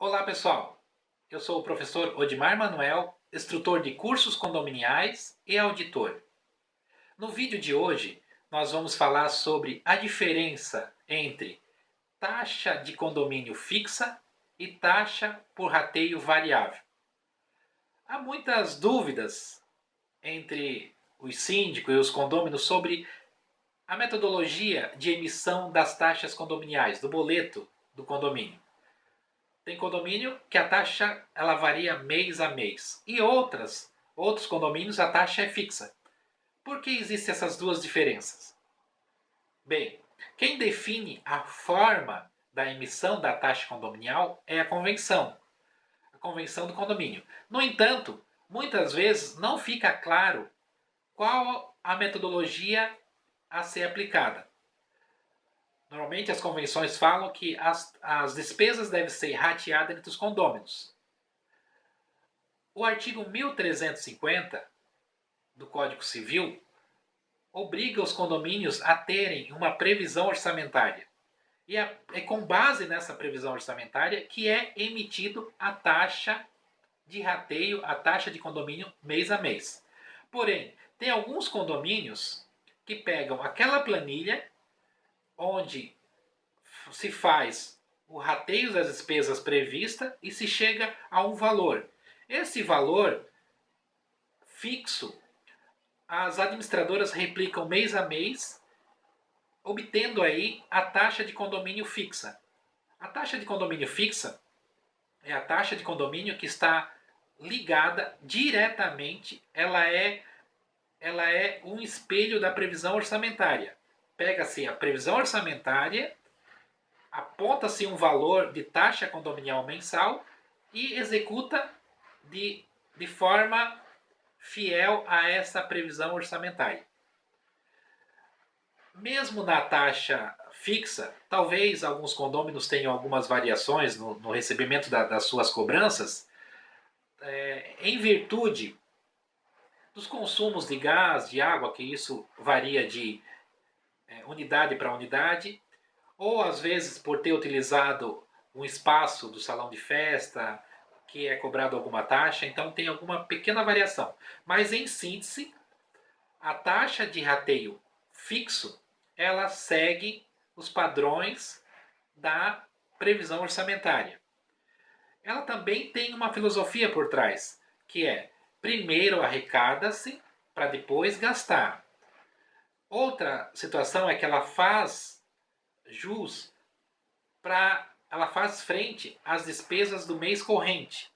Olá pessoal, eu sou o professor Odimar Manuel, instrutor de cursos condominiais e auditor. No vídeo de hoje, nós vamos falar sobre a diferença entre taxa de condomínio fixa e taxa por rateio variável. Há muitas dúvidas entre os síndicos e os condôminos sobre a metodologia de emissão das taxas condominiais, do boleto do condomínio. Tem condomínio que a taxa ela varia mês a mês e outros condomínios a taxa é fixa. Por que existem essas duas diferenças? Bem, quem define a forma da emissão da taxa condominial é a convenção do condomínio. No entanto, muitas vezes não fica claro qual a metodologia a ser aplicada. Normalmente as convenções falam que as despesas devem ser rateadas entre os condôminos. O artigo 1350 do Código Civil obriga os condomínios a terem uma previsão orçamentária. E é com base nessa previsão orçamentária que é emitido a taxa de rateio, a taxa de condomínio mês a mês. Porém, tem alguns condomínios que pegam aquela planilha onde se faz o rateio das despesas previstas e se chega a um valor. Esse valor fixo, as administradoras replicam mês a mês, obtendo aí a taxa de condomínio fixa. A taxa de condomínio fixa é a taxa de condomínio que está ligada diretamente, ela é um espelho da previsão orçamentária. Pega-se a previsão orçamentária, aponta-se um valor de taxa condominial mensal e executa de forma fiel a essa previsão orçamentária. Mesmo na taxa fixa, talvez alguns condôminos tenham algumas variações no recebimento das suas cobranças, em virtude dos consumos de gás, de água, que isso varia de unidade para unidade, ou às vezes por ter utilizado um espaço do salão de festa, que é cobrado alguma taxa, então tem alguma pequena variação. Mas em síntese, a taxa de rateio fixo, ela segue os padrões da previsão orçamentária. Ela também tem uma filosofia por trás, que é primeiro arrecada-se para depois gastar. Outra situação é que ela faz jus ela faz frente às despesas do mês corrente.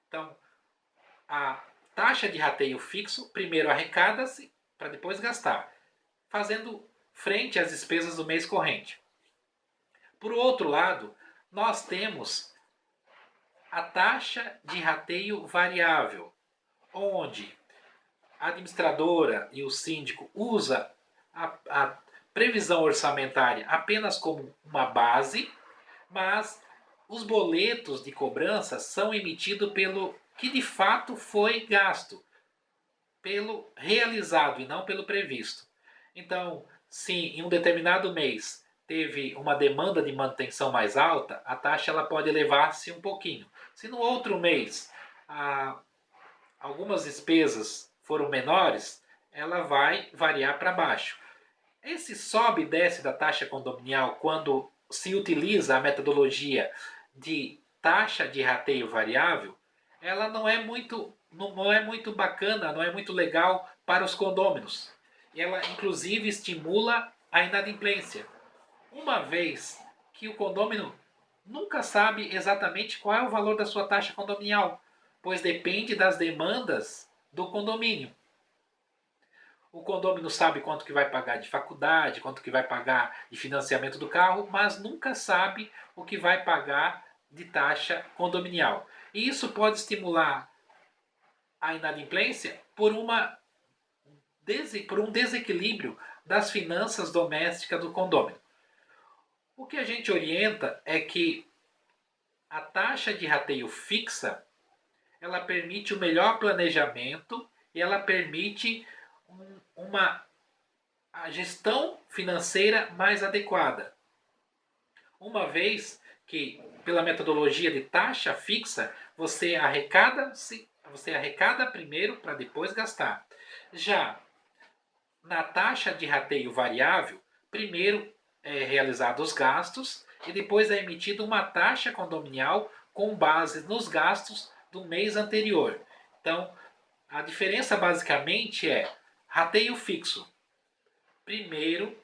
Então, a taxa de rateio fixo primeiro arrecada-se para depois gastar, fazendo frente às despesas do mês corrente. Por outro lado, nós temos a taxa de rateio variável, onde a administradora e o síndico usa a previsão orçamentária apenas como uma base, mas os boletos de cobrança são emitidos pelo que de fato foi gasto, pelo realizado e não pelo previsto. Então, se em um determinado mês teve uma demanda de manutenção mais alta, a taxa ela pode elevar-se um pouquinho. Se no outro mês algumas despesas foram menores, ela vai variar para baixo. Esse sobe e desce da taxa condominial quando se utiliza a metodologia de taxa de rateio variável, ela não é muito bacana, não é muito legal para os condôminos. Ela inclusive estimula a inadimplência, uma vez que o condômino nunca sabe exatamente qual é o valor da sua taxa condominial, pois depende das demandas do condomínio. O condômino sabe quanto que vai pagar de faculdade, quanto que vai pagar de financiamento do carro, mas nunca sabe o que vai pagar de taxa condominial. E isso pode estimular a inadimplência por um desequilíbrio das finanças domésticas do condômino. O que a gente orienta é que a taxa de rateio fixa, ela permite o melhor planejamento e ela permite a gestão financeira mais adequada. Uma vez que pela metodologia de taxa fixa, você arrecada primeiro para depois gastar. Já na taxa de rateio variável, primeiro é realizado os gastos e depois é emitida uma taxa condominial com base nos gastos do mês anterior. Então, a diferença basicamente é rateio fixo. Primeiro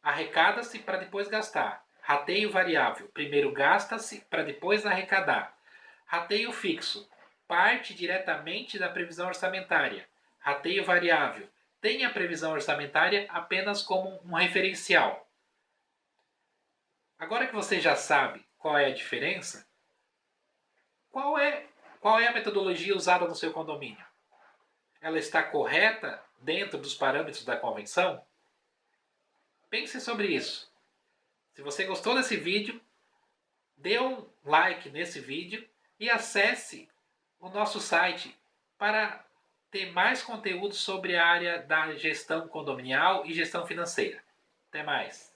arrecada-se para depois gastar. Rateio variável. Primeiro gasta-se para depois arrecadar. Rateio fixo. Parte diretamente da previsão orçamentária. Rateio variável. Tem a previsão orçamentária apenas como um referencial. Agora que você já sabe qual é a diferença, qual é a metodologia usada no seu condomínio? Ela está correta dentro dos parâmetros da convenção? Pense sobre isso. Se você gostou desse vídeo, dê um like nesse vídeo e acesse o nosso site para ter mais conteúdo sobre a área da gestão condominial e gestão financeira. Até mais!